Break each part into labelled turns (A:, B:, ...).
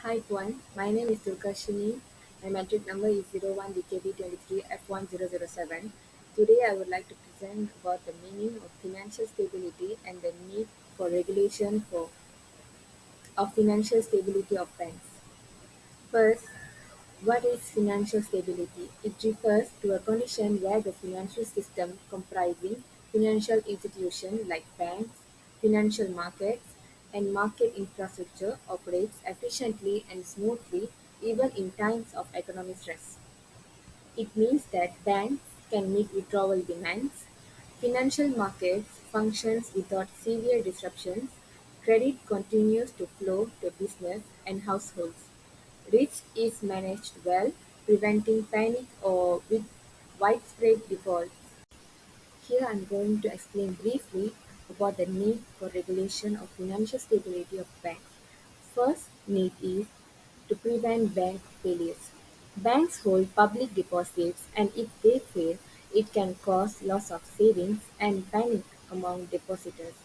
A: Hi everyone, my name is Thuragsini. My metric number is 01DKB23F1007. Today I would like to present about the meaning of financial stability and the need for regulation of financial stability of banks. First, what is financial stability? It refers to a condition where the financial system comprising financial institutions like banks, financial markets, and market infrastructure operates efficiently and smoothly even in times of economic stress. It means that banks can meet withdrawal demands, financial markets functions without severe disruptions, credit continues to flow to business and households, risk is managed well, preventing panic or with widespread defaults. Here I am going to explain briefly about the need for regulation of financial stability of banks. First need is to prevent bank failures. Banks hold public deposits and if they fail, it can cause loss of savings and panic among depositors.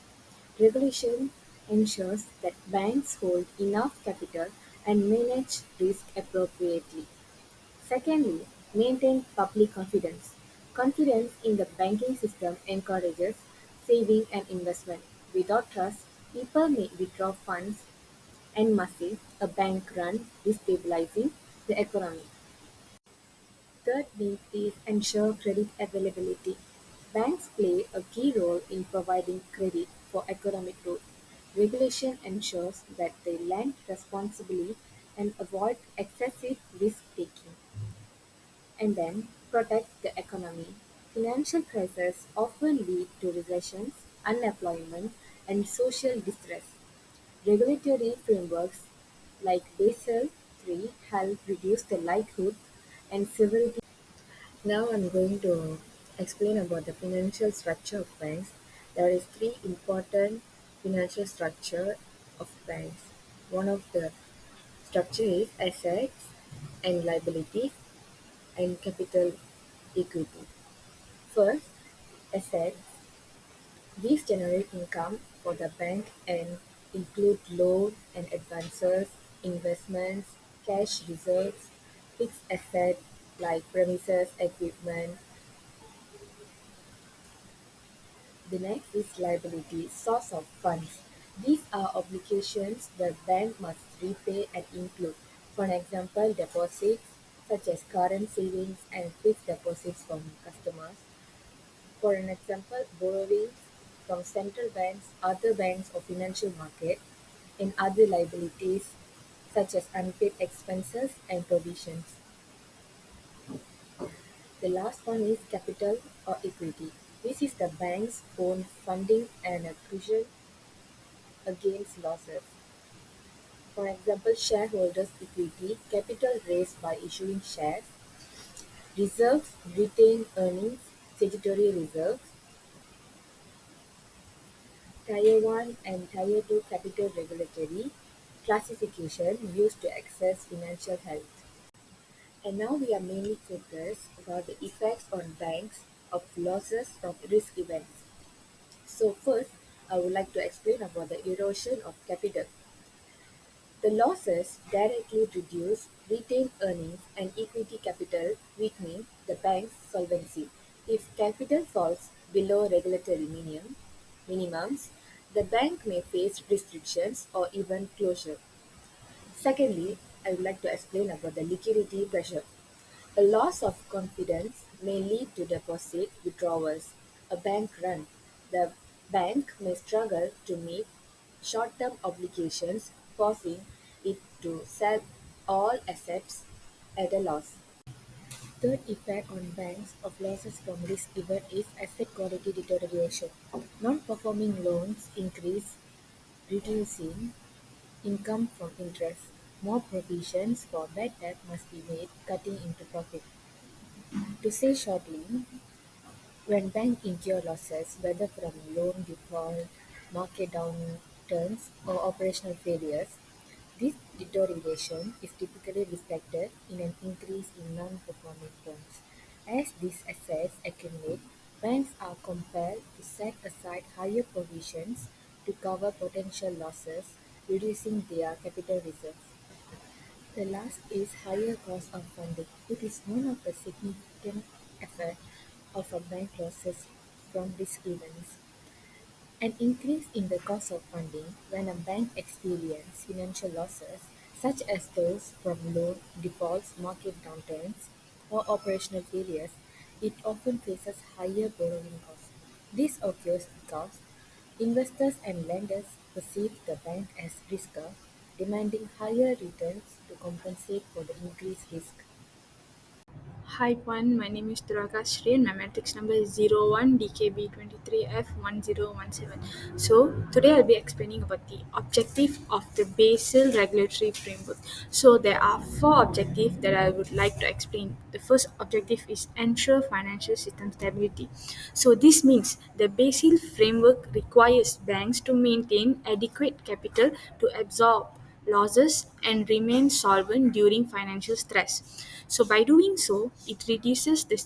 A: Regulation ensures that banks hold enough capital and manage risk appropriately. Secondly, maintain public confidence. Confidence in the banking system encourages saving and investment. Without trust, people may withdraw funds and massive a bank run, destabilizing the economy. Third need is ensure credit availability. Banks play a key role in providing credit for economic growth. Regulation ensures that they lend responsibly and avoid excessive risk taking. And then protect the economy. Financial crises often lead to recessions, unemployment, and social distress. Regulatory frameworks like Basel III help reduce the likelihood and severity. Now I'm going to explain about the financial structure of banks. There is three important financial structure of banks. One of the structure is assets and liabilities and capital equity. First, assets. These generate income for the bank and include loans and advances, investments, cash reserves, fixed assets like premises, equipment. The next is liability, source of funds. These are obligations the bank must repay and include, for example, deposits such as current savings and fixed deposits from customers. For an example, borrowings from central banks, other banks or financial market, and other liabilities such as unpaid expenses and provisions. The last one is capital or equity. This is the bank's own funding and a cushion against losses. For example, shareholders' equity, capital raised by issuing shares, reserves, retained earnings, statutory reserves, Tier 1 and Tier 2 capital regulatory classification used to assess financial health. And now we are mainly focused about the effects on banks of losses from risk events. So first, I would like to explain about the erosion of capital. The losses directly reduce retained earnings and equity capital, weakening the bank's solvency. If capital falls below regulatory minimums, the bank may face restrictions or even closure. Secondly, I would like to explain about the liquidity pressure. A loss of confidence may lead to deposit withdrawals, a bank run. The bank may struggle to meet short-term obligations, forcing it to sell all assets at a loss. Third effect on banks of losses from risk event is asset quality deterioration. Non-performing loans increase, reducing income from interest. More provisions for bad debt must be made, cutting into profit. To say shortly, when banks incur losses, whether from loan default, market downturns, or operational failures, this deterioration is typically reflected in an increase in non-performing loans. As these assets accumulate, banks are compelled to set aside higher provisions to cover potential losses, reducing their capital reserves. The last is higher cost of funding. It is one of the significant effects of a bank losses from risky loans. An increase in the cost of funding when a bank experiences financial losses, such as those from loan defaults, market downturns, or operational failures, it often faces higher borrowing costs. This occurs because investors and lenders perceive the bank as riskier, demanding higher returns to compensate for the increased risk.
B: Hi Juan, my name is Dhuraga Sri and my matrix number is 01DKB23F1017. So today I'll be explaining about the objective of the Basel regulatory framework. So there are four objectives that I would like to explain. The first objective is ensure financial system stability. So this means the Basel framework requires banks to maintain adequate capital to absorb losses and remain solvent during financial stress. So, by doing so, it reduces the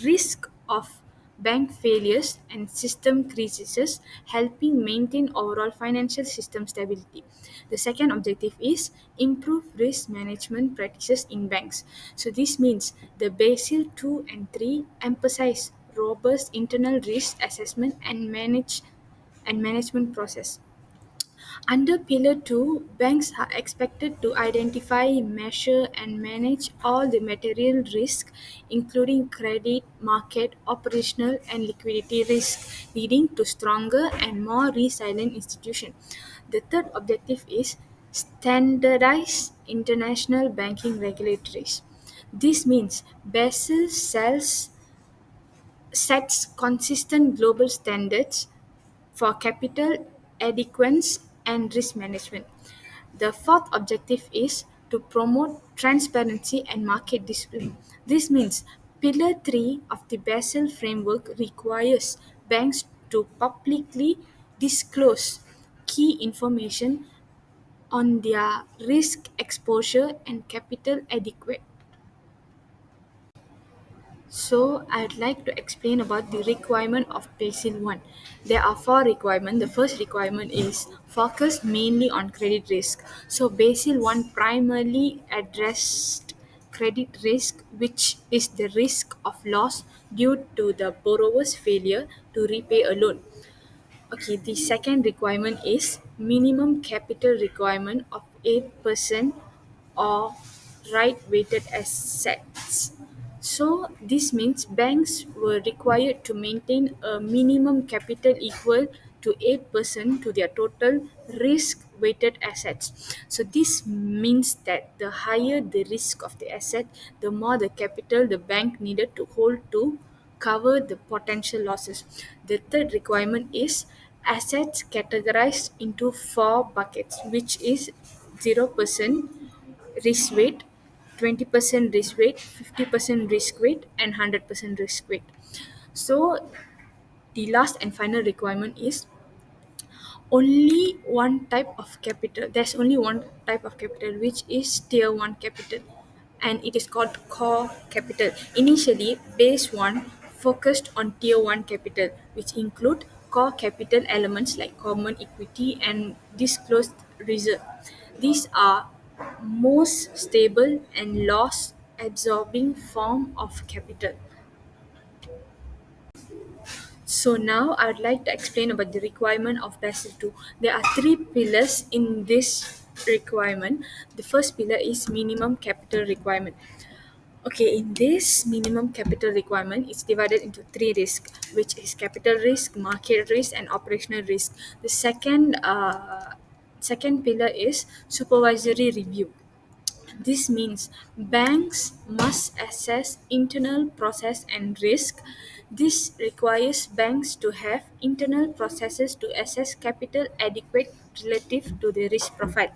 B: risk of bank failures and system crises, helping maintain overall financial system stability. The second objective is improve risk management practices in banks. So, this means the Basel 2 and 3 emphasize robust internal risk assessment and management process. Under Pillar 2, banks are expected to identify, measure, and manage all the material risk, including credit, market, operational, and liquidity risk, leading to stronger and more resilient institutions. The third objective is standardize international banking regulatories. This means Basel sets consistent global standards for capital adequacy and risk management. The fourth objective is to promote transparency and market discipline. This means Pillar 3 of the Basel framework requires banks to publicly disclose key information on their risk exposure and capital adequate. So, I'd like to explain about the requirement of Basel 1. There are four requirements. The first requirement is focus mainly on credit risk. So, Basel 1 primarily addressed credit risk, which is the risk of loss due to the borrower's failure to repay a loan. Okay, the second requirement is minimum capital requirement of 8% or right weighted assets. So this means banks were required to maintain a minimum capital equal to 8% to their total risk weighted assets. So this means that the higher the risk of the asset, the more the capital the bank needed to hold to cover the potential losses. The third requirement is assets categorized into four buckets, which is 0% risk weight, 20% risk weight, 50% risk weight, and 100% risk weight. So the last and final requirement is only one type of capital. There's only one type of capital, which is tier 1 capital, and it is called core capital. Initially, base 1 focused on tier 1 capital, which include core capital elements like common equity and disclosed reserve. These are most stable and loss absorbing form of capital. So now I'd like to explain about the requirement of Basel II. There are three pillars in this requirement. The first pillar is minimum capital requirement. Okay, in this minimum capital requirement, it's divided into three risks, which is capital risk, market risk, and operational risk. The second pillar is supervisory review. This means banks must assess internal process and risk. This requires banks to have internal processes to assess capital adequate relative to the risk profile,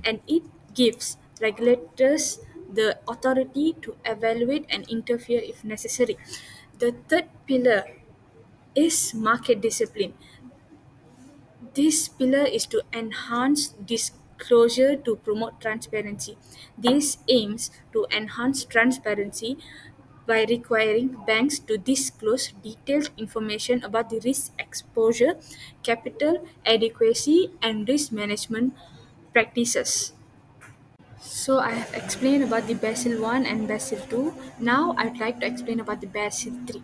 B: and it gives regulators the authority to evaluate and interfere if necessary. The third pillar is market discipline. This pillar is to enhance disclosure to promote transparency. This aims to enhance transparency by requiring banks to disclose detailed information about the risk exposure, capital adequacy, and risk management practices. So I have explained about the Basel 1 and Basel 2. Now I'd like to explain about the Basel 3.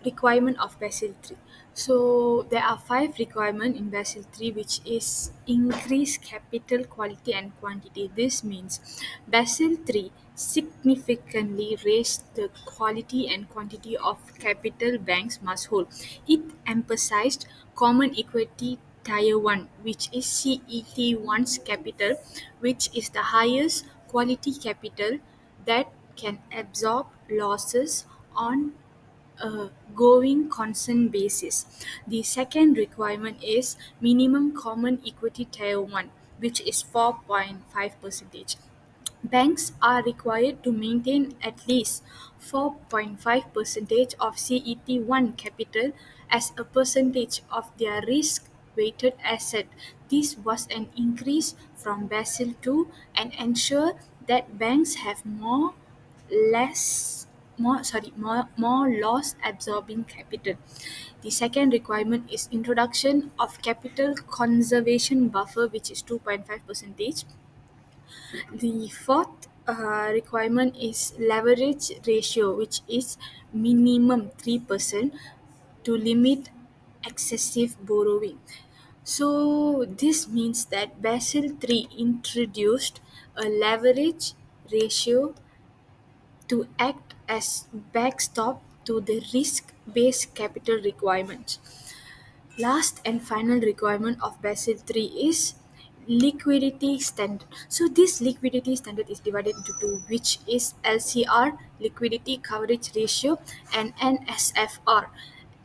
B: Requirement of Basel 3. So there are five requirements in Basel 3, which is increase capital quality and quantity. This means Basel 3 significantly raised the quality and quantity of capital banks must hold. It emphasized common equity Tier 1, which is CET1's capital, which is the highest quality capital that can absorb losses on a going concern basis. The second requirement is minimum common equity Tier 1, which is 4.5%. Banks are required to maintain at least 4.5% of CET1 capital as a percentage of their risk-weighted asset. This was an increase from Basel II and ensure that banks have less more loss absorbing capital. The second requirement is introduction of capital conservation buffer, which is 2.5 percentage. The fourth requirement is leverage ratio, which is minimum 3% to limit excessive borrowing. So this means that Basel III introduced a leverage ratio to act as backstop to the risk-based capital requirements. Last and final requirement of Basel III is liquidity standard. So this liquidity standard is divided into two, which is LCR, liquidity coverage ratio, and NSFR,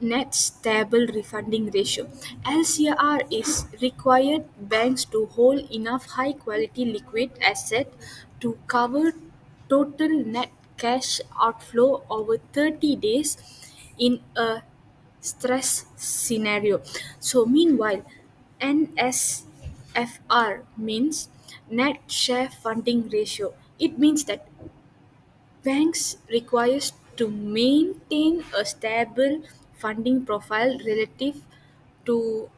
B: net stable refunding ratio. LCR is required banks to hold enough high quality liquid asset to cover total net cash outflow over 30 days in a stress scenario. So meanwhile, NSFR means net share funding ratio. It means that banks requires to maintain a stable funding profile relative to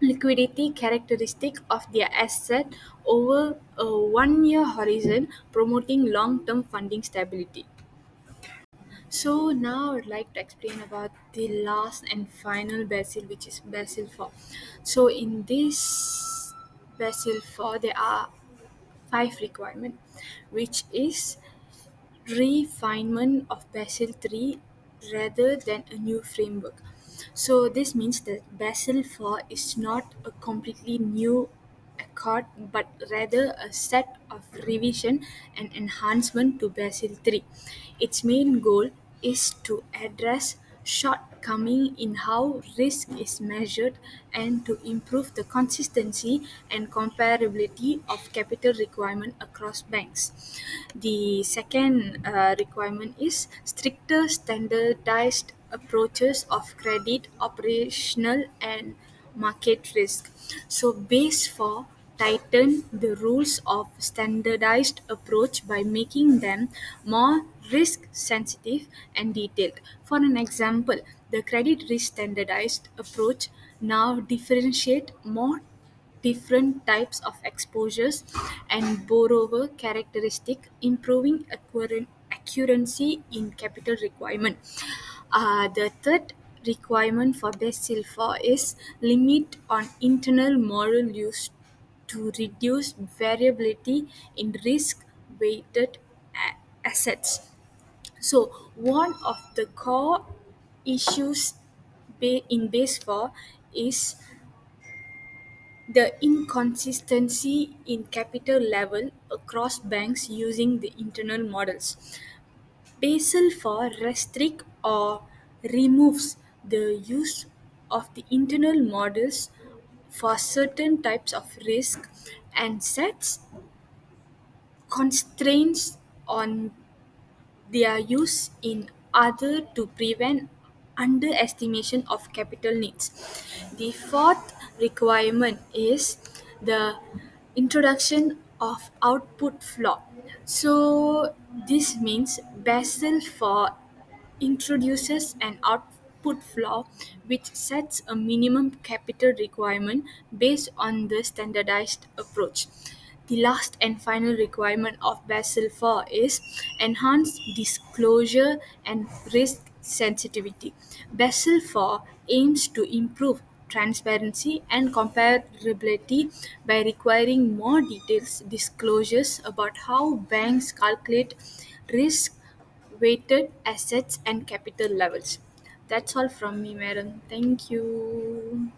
B: liquidity characteristic of their asset over a 1 year horizon, promoting long-term funding stability. So now I'd like to explain about the last and final Basel, which is Basel 4. So in this Basel 4, there are five requirements, which is refinement of Basel 3 rather than a new framework. So this means that Basel 4 is not a completely new accord but rather a set of revision and enhancement to Basel 3. Its main goal is to address shortcoming in how risk is measured and to improve the consistency and comparability of capital requirement across banks. The second requirement is stricter standardized approaches of credit, operational, and market risk. So, base for tighten the rules of standardized approach by making them more risk sensitive and detailed. For an example, the credit risk standardized approach now differentiate more different types of exposures and borrower characteristic, improving accuracy in capital requirement. The third requirement for Basel IV is limit on internal model use to reduce variability in risk weighted assets. So one of the core issues in base 4 is the inconsistency in capital level across banks using the internal models. Basel IV restricts or removes the use of the internal models for certain types of risk and sets constraints on their use in other to prevent underestimation of capital needs. The fourth requirement is the introduction of output floor. So this means Basel IV introduces an output floor which sets a minimum capital requirement based on the standardized approach. The last and final requirement of Basel IV is enhanced disclosure and risk sensitivity. Basel IV aims to improve transparency and comparability by requiring more detailed disclosures about how banks calculate risk weighted assets and capital levels. That's all from me, madam. Thank you.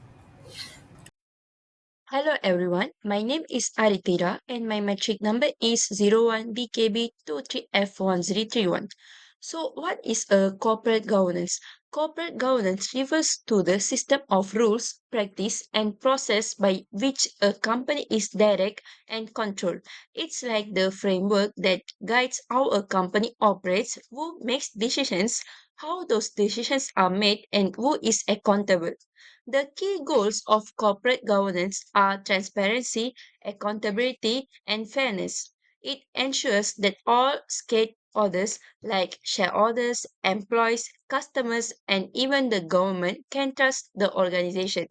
C: Hello everyone, my name is Arittira and my metric number is 01BKB23F1031. So, what is a corporate governance? Corporate governance refers to the system of rules, practice, and process by which a company is direct and controlled. It's like the framework that guides how a company operates, who makes decisions, how those decisions are made, and who is accountable. The key goals of corporate governance are transparency, accountability, and fairness. It ensures that all stakeholders like shareholders, employees, customers, and even the government can trust the organization.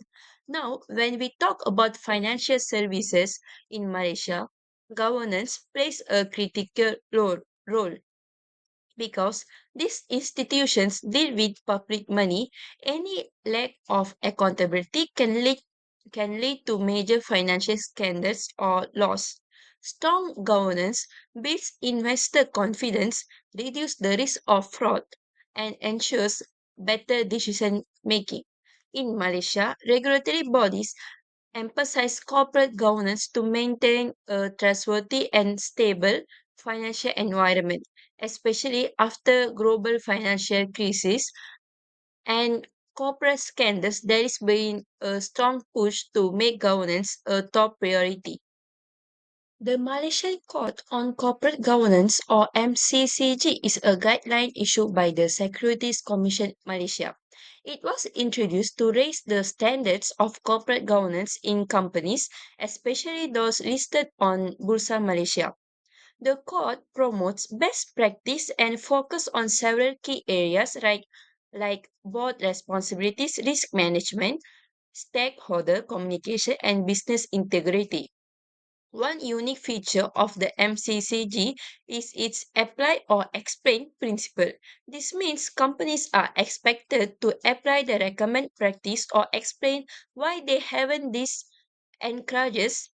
C: Now, when we talk about financial services in Malaysia, governance plays a critical role because these institutions deal with public money. Any lack of accountability can lead to major financial scandals or loss. Strong governance builds investor confidence, reduces the risk of fraud, and ensures better decision making. In Malaysia, regulatory bodies emphasize corporate governance to maintain a trustworthy and stable financial environment, especially after global financial crisis and corporate scandals. There is been a strong push to make governance a top priority. The Malaysian Code on Corporate Governance or MCCG is a guideline issued by the Securities Commission Malaysia. It was introduced to raise the standards of corporate governance in companies, especially those listed on Bursa Malaysia. The code promotes best practice and focus on several key areas like board responsibilities, risk management, stakeholder communication, and business integrity. One unique feature of the MCCG is its apply or explain principle. This means companies are expected to apply the recommended practice or explain why they haven't. This encourages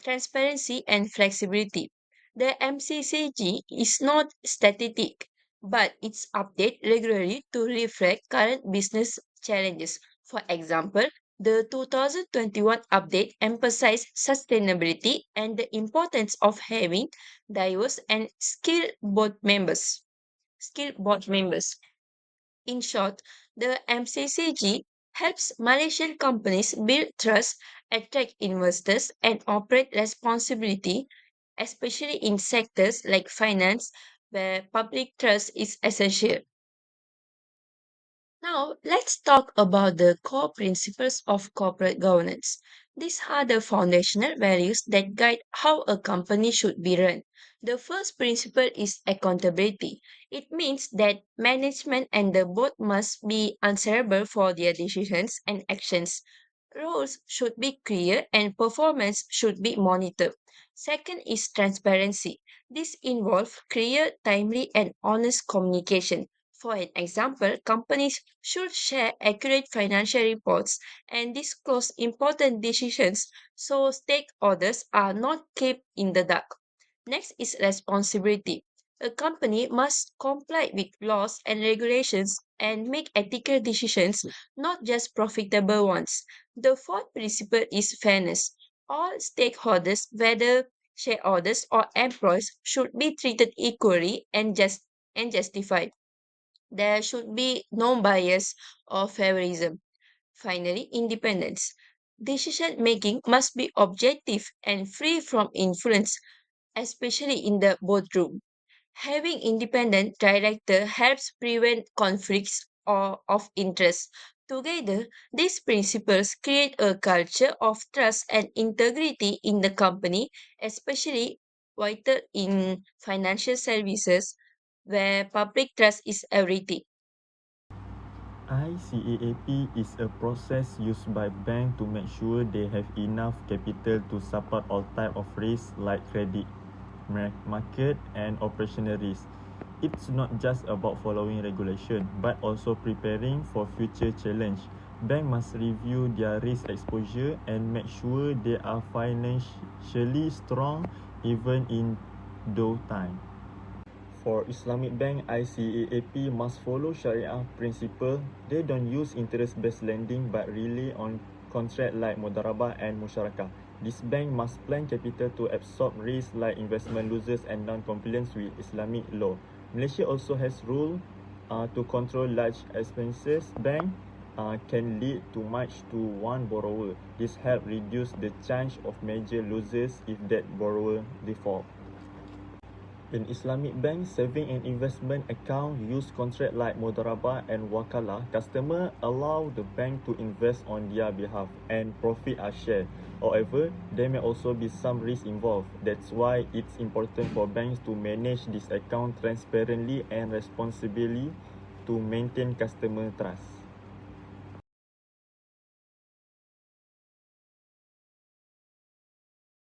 C: transparency and flexibility. The MCCG is not static, but it's updated regularly to reflect current business challenges. For example, the 2021 update emphasized sustainability and the importance of having diverse and skilled board members. In short, the MCCG helps Malaysian companies build trust, attract investors, and operate responsibility, especially in sectors like finance, where public trust is essential. Now, let's talk about the core principles of corporate governance. These are the foundational values that guide how a company should be run. The first principle is accountability. It means that management and the board must be answerable for their decisions and actions. Roles should be clear and performance should be monitored. Second is transparency. This involves clear, timely, and honest communication. For an example, companies should share accurate financial reports and disclose important decisions so stakeholders are not kept in the dark. Next is responsibility. A company must comply with laws and regulations and make ethical decisions, not just profitable ones. The fourth principle is fairness. All stakeholders, whether shareholders or employees, should be treated equally and justified. There should be no bias or favorism. Finally, independence. Decision making must be objective and free from influence, especially in the boardroom. Having independent director helps prevent conflicts or of interest. Together, these principles create a culture of trust and integrity in the company, especially vital in financial services where public trust is everything.
D: ICAAP is a process used by banks to make sure they have enough capital to support all types of risks like credit, market and operational risk. It's not just about following regulation but also preparing for future challenge. Banks must review their risk exposure and make sure they are financially strong even in low time. For Islamic bank, ICAAP must follow Sharia principle. They don't use interest-based lending but rely on contract like mudarabah and musyarakah. This bank must plan capital to absorb risks like investment losses and non-compliance with Islamic law. Malaysia also has rule to control large expenses. Bank can lead too much to one borrower. This help reduce the chance of major losses if that borrower default. In Islamic banks, saving and investment account use contract like mudarabah and wakalah. Customer allow the bank to invest on their behalf and profit are shared. However, there may also be some risk involved. That's why it's important for banks to manage this account transparently and responsibly to maintain customer trust.